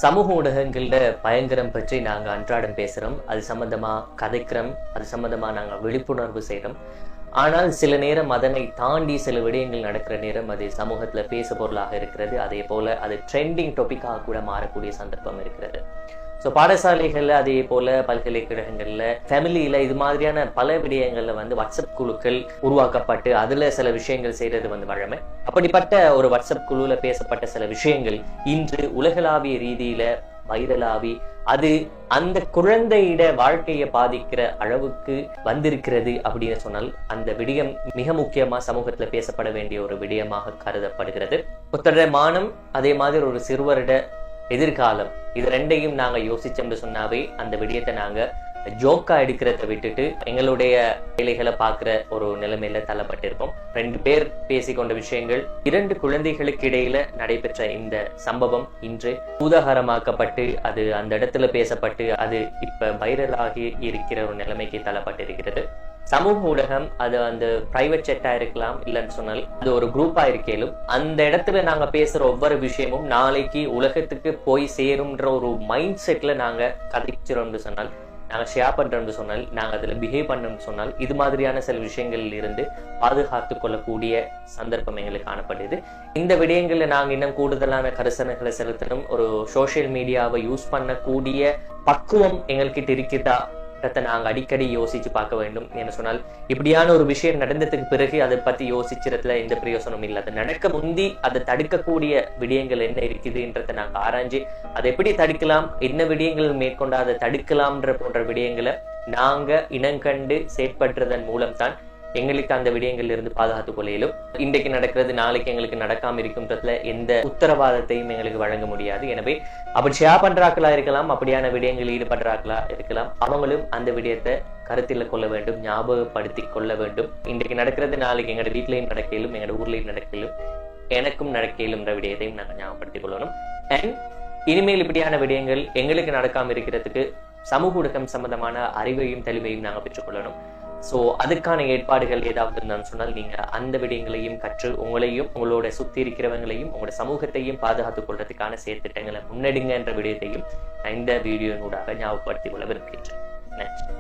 சமூக ஊடகங்களோட பயங்கரம் பற்றி நாங்கள் அன்றாடம் பேசுகிறோம். அது சம்பந்தமாக கதைக்கிறோம், அது சம்பந்தமாக நாங்கள் விழிப்புணர்வு செய்கிறோம். ஆனால் சில நேரம் அதனை தாண்டி சில விடயங்கள் நடக்கிற நேரம் அது சமூகத்தில் பேசு பொருளாக இருக்கிறது. அதே போல் அது ட்ரெண்டிங் டாபிக்காக கூட மாறக்கூடிய சந்தர்ப்பம் இருக்கிறது. ஸோ பாடசாலைகளில் அதே போல் பல்கலைக்கழகங்களில் ஃபேமிலியில் இது மாதிரியான பல விடயங்களில் வாட்ஸ்அப் குழுக்கள் உருவாக்கப்பட்டு அதில் சில விஷயங்கள் செய்கிறது வழமை. அப்படிப்பட்ட ஒரு வாட்ஸ்அப் குழுவில் பேசப்பட்ட சில விஷயங்கள் இன்று உலகளாவிய ரீதியில வைரலாவி அது அந்த குழந்தையிட வாழ்க்கையை பாதிக்கிற அளவுக்கு வந்திருக்கிறது அப்படின்னு சொன்னால் அந்த விடயம் மிக முக்கியமா சமூகத்துல பேசப்பட வேண்டிய ஒரு விடயமாக கருதப்படுகிறது. புத்தர மானம் அதே மாதிரி ஒரு சிறுவரிட எதிர்காலம் இது ரெண்டையும் நாங்க யோசிச்சோம்னு சொன்னாவே அந்த விடயத்தை நாங்க ஜோக்கா எடுக்கிறத விட்டுட்டு எங்களுடைய வேலைகளை பார்க்கிற ஒரு நிலைமையில தள்ளப்பட்டிருக்கோம். 2 பேர் பேசிக்கொண்ட விஷயங்கள் 2 குழந்தைகளுக்கு இடையில நடைபெற்ற இந்த சம்பவம் இன்று பூதாகரமாக்கப்பட்டு அது அந்த இடத்துல பேசப்பட்டு அது இப்ப வைரலாகி இருக்கிற ஒரு நிலைமைக்கு தள்ளப்பட்டிருக்கிறது. சமூக ஊடகம் அது அந்த பிரைவேட் செட்டா இருக்கலாம், இல்லைன்னு சொன்னால் அது ஒரு குரூப்பா இருக்கலும் அந்த இடத்துல நாங்க பேசுற ஒவ்வொரு விஷயமும் நாளைக்கு உலகத்துக்கு போய் சேரும்ன்ற ஒரு மைண்ட் செட்ல நாங்க கதைச்சிரோம்னு சொன்னால், நாங்க ஷேர் பண்றோம்னு சொன்னால், நாங்க அதுல பிஹேவ் பண்ணோம்னு சொன்னால் இது மாதிரியான சில விஷயங்கள்ல இருந்து பாதுகாத்து கொள்ளக்கூடிய சந்தர்ப்பம் எங்களுக்கு காணப்படுது. இந்த விடயங்கள்ல நாங்க இன்னும் கூடுதலான கரிசனைகளை செலுத்தணும். ஒரு சோசியல் மீடியாவை யூஸ் பண்ணக்கூடிய பக்குவம் எங்கள்கிட்ட இருக்குதா நாங்க அடிக்கடி யோசிச்சு பார்க்க வேண்டும். என்ன சொன்னால் இப்படியான ஒரு விஷயம் நடந்ததுக்கு பிறகு அதை பத்தி யோசிக்கிறதுல எந்த பிரயோசனம் இல்லை. அது நடக்க முந்தி அதை தடுக்கக்கூடிய விடயங்கள் என்ன இருக்குதுன்றதை நாங்க ஆராய்ஞ்சு அதை எப்படி தடுக்கலாம், என்ன விடயங்கள் மேற்கொண்டு அதை தடுக்கலாம்ன்ற போன்ற விடயங்களை நாங்க இனங்கண்டு செயற்படுறதன் மூலம் தான் எங்களுக்கு அந்த விடயங்கள்ல இருந்து பாதுகாத்து கொள்ளையிலும். இன்றைக்கு நடக்கிறது நாளைக்கு எங்களுக்கு நடக்காம இருக்கும்ன்றதுல எந்த உத்தரவாதத்தையும் எங்களுக்கு வழங்க முடியாது. எனவே அப்படி ஷேர் பண்றாக்களா இருக்கலாம், அப்படியான விடயங்கள் ஈடுபடுறாக்களா இருக்கலாம், அவங்களும் அந்த விடயத்தை கருத்தில் கொள்ள வேண்டும், ஞாபகப்படுத்தி கொள்ள வேண்டும். இன்றைக்கு நடக்கிறது நாளைக்கு எங்களோட வீட்லயும் நடக்கலும், எங்களோட ஊர்லயும் நடக்கலும், எனக்கும் நடக்கலும்ன்ற விடயத்தையும் நாங்கள் ஞாபகப்படுத்திக் கொள்ளணும். அண்ட் இனிமேல் இப்படியான விடயங்கள் எங்களுக்கு நடக்காம இருக்கிறதுக்கு சமூக ஊடகம் சம்பந்தமான அறிவையும் தெளிவையும் நாங்கள் பெற்றுக்கொள்ளணும். சோ அதுக்கான ஏற்பாடுகள் ஏதாவது இருந்தான்னு சொன்னால் நீங்க அந்த விடயங்களையும் கற்று உங்களையும் உங்களோட சுத்தி இருக்கிறவங்களையும் உங்களோட சமூகத்தையும் பாதுகாத்துக் கொள்றதுக்கான செயற்திட்டங்களை முன்னெடுங்க என்ற விடயத்தையும் இந்த வீடியோனூடாக ஞாபகப்படுத்திக் கொள்ள விரும்புகின்றேன். நன்றி.